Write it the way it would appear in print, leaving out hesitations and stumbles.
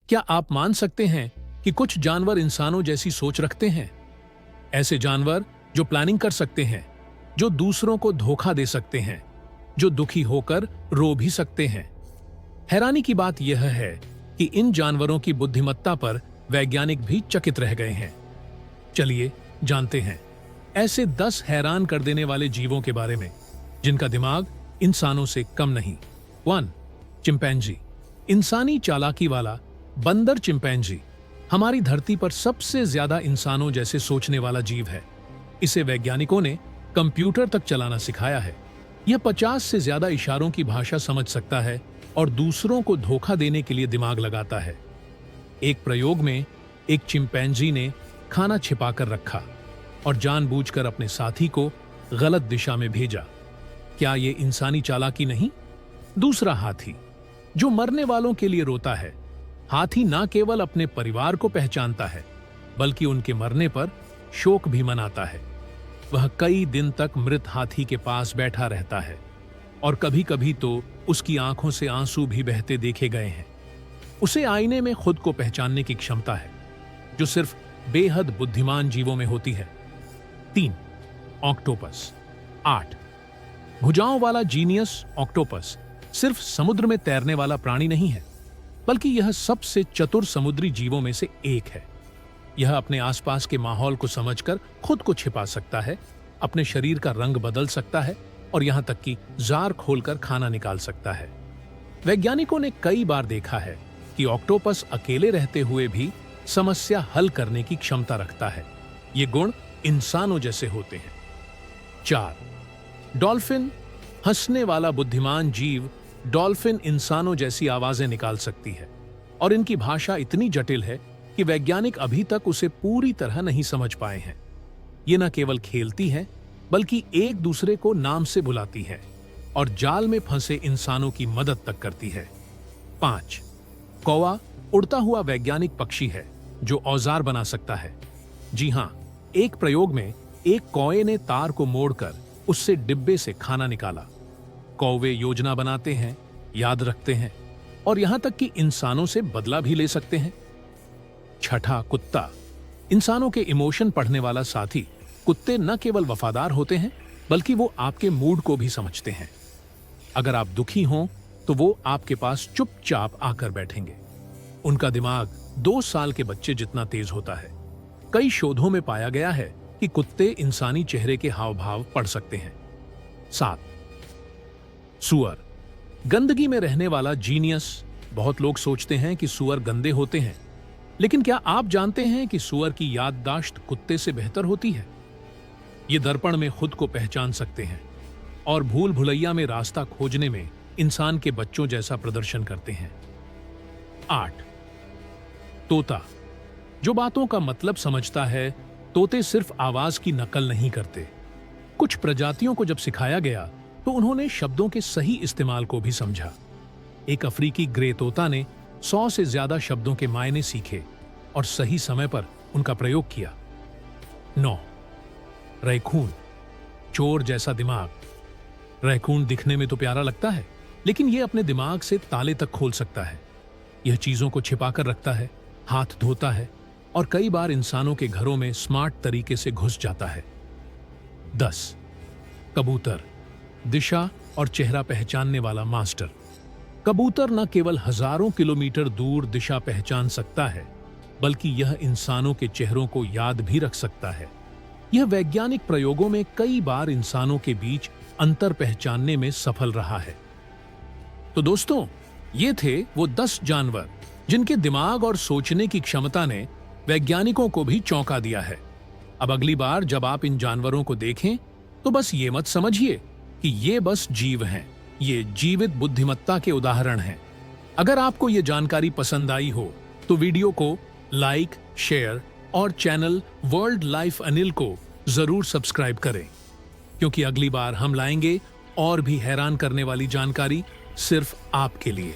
क्या आप मान सकते हैं कि कुछ जानवर इंसानों जैसी सोच रखते हैं? ऐसे जानवर जो प्लानिंग कर सकते हैं, जो दूसरों को धोखा दे सकते हैं, जो दुखी होकर रो भी सकते हैं। हैरानी की बात यह है कि इन जानवरों की बुद्धिमत्ता पर वैज्ञानिक भी चकित रह गए हैं। चलिए जानते हैं ऐसे 10 हैरान कर देने वाले जीवों के बारे में जिनका दिमाग इंसानों से कम नहीं। 1. चिंपैंजी। इंसानी चालाकी वाला बंदर चिंपैंजी हमारी धरती पर सबसे ज्यादा इंसानों जैसे सोचने वाला जीव है। इसे वैज्ञानिकों ने कंप्यूटर तक चलाना सिखाया है। यह 50 से ज्यादा इशारों की भाषा समझ सकता है और दूसरों को धोखा देने के लिए दिमाग लगाता है। एक प्रयोग में एक चिंपैंजी ने खाना छिपाकर रखा और जानबूझकर अपने साथी को गलत दिशा में भेजा। क्या यह इंसानी चालाकी नहीं? दूसरा, हाथी जो मरने वालों के लिए रोता है। हाथी न केवल अपने परिवार को पहचानता है बल्कि उनके मरने पर शोक भी मनाता है। वह कई दिन तक मृत हाथी के पास बैठा रहता है और कभी-कभी तो उसकी आंखों से आंसू भी बहते देखे गए हैं। उसे आईने में खुद को पहचानने की क्षमता है जो सिर्फ बेहद बुद्धिमान जीवों में होती है। 3. ऑक्टोपस। 8. भुजाओं वाला जीनियस ऑक्टोपस सिर्फ समुद्र में तैरने वाला प्राणी नहीं है बल्कि यह सबसे चतुर समुद्री जीवों में से एक है। यह अपने आसपास के माहौल को समझकर खुद को छिपा सकता है, अपने शरीर का रंग बदल सकता है और यहां तक कि जार खोलकर खाना निकाल सकता है। वैज्ञानिकों ने कई बार देखा है कि ऑक्टोपस अकेले रहते हुए भी समस्या हल करने की क्षमता रखता है। ये गुण इंसानों जैसे होते हैं। 4. डॉल्फिन। हंसने वाला बुद्धिमान जीव डॉल्फिन इंसानों जैसी आवाजें निकाल सकती है और इनकी भाषा इतनी जटिल है कि वैज्ञानिक अभी तक उसे पूरी तरह नहीं समझ पाए हैं। ये न केवल खेलती है बल्कि एक दूसरे को नाम से बुलाती है और जाल में फंसे इंसानों की मदद तक करती है। 5. कौवा उड़ता हुआ वैज्ञानिक पक्षी है जो औजार बना सकता है। जी हां, एक प्रयोग में एक कौवे ने तार को मोड़कर उससे डिब्बे से खाना निकाला। कौवे योजना बनाते हैं, याद रखते हैं और यहां तक कि इंसानों से बदला भी ले सकते हैं। 6. कुत्ता। इंसानों के इमोशन पढ़ने वाला साथी। कुत्ते न केवल वफादार होते हैं बल्कि वो आपके मूड को भी समझते हैं। अगर आप दुखी हों तो वो आपके पास चुपचाप आकर बैठेंगे। उनका दिमाग 2 साल के बच्चे जितना तेज होता है। कई शोधों में पाया गया है कि कुत्ते इंसानी चेहरे के हाव भाव पढ़ सकते हैं। 7. सूअर। गंदगी में रहने वाला जीनियस। बहुत लोग सोचते हैं कि सूअर गंदे होते हैं, लेकिन क्या आप जानते हैं कि सूअर की याददाश्त कुत्ते से बेहतर होती है? ये दर्पण में खुद को पहचान सकते हैं और भूल भुलैया में रास्ता खोजने में इंसान के बच्चों जैसा प्रदर्शन करते हैं। 8. तोता। जो बातों का मतलब समझता है। तोते सिर्फ आवाज की नकल नहीं करते। कुछ प्रजातियों को जब सिखाया गया तो उन्होंने शब्दों के सही इस्तेमाल को भी समझा। एक अफ्रीकी ग्रे तोता ने 100 से ज्यादा शब्दों के मायने सीखे और सही समय पर उनका प्रयोग किया। 9. रैकून। चोर जैसा दिमाग। रैकून दिखने में तो प्यारा लगता है, लेकिन यह अपने दिमाग से ताले तक खोल सकता है। यह चीजों को छिपाकर रखता है, हाथ धोता है और कई बार इंसानों के घरों में स्मार्ट तरीके से घुस जाता है। 10. कबूतर। दिशा और चेहरा पहचानने वाला मास्टर। कबूतर न केवल हजारों किलोमीटर दूर दिशा पहचान सकता है बल्कि यह इंसानों के चेहरों को याद भी रख सकता है। यह वैज्ञानिक प्रयोगों में कई बार इंसानों के बीच अंतर पहचानने में सफल रहा है। तो दोस्तों, ये थे वो 10 जानवर जिनके दिमाग और सोचने की क्षमता ने वैज्ञानिकों को भी चौंका दिया है। अब अगली बार जब आप इन जानवरों को देखें तो बस ये मत समझिए कि ये बस जीव हैं, ये जीवित बुद्धिमत्ता के उदाहरण हैं। अगर आपको ये जानकारी पसंद आई हो तो वीडियो को लाइक, शेयर और चैनल वर्ल्ड लाइफ अनिल को जरूर सब्सक्राइब करें, क्योंकि अगली बार हम लाएंगे और भी हैरान करने वाली जानकारी सिर्फ आपके लिए।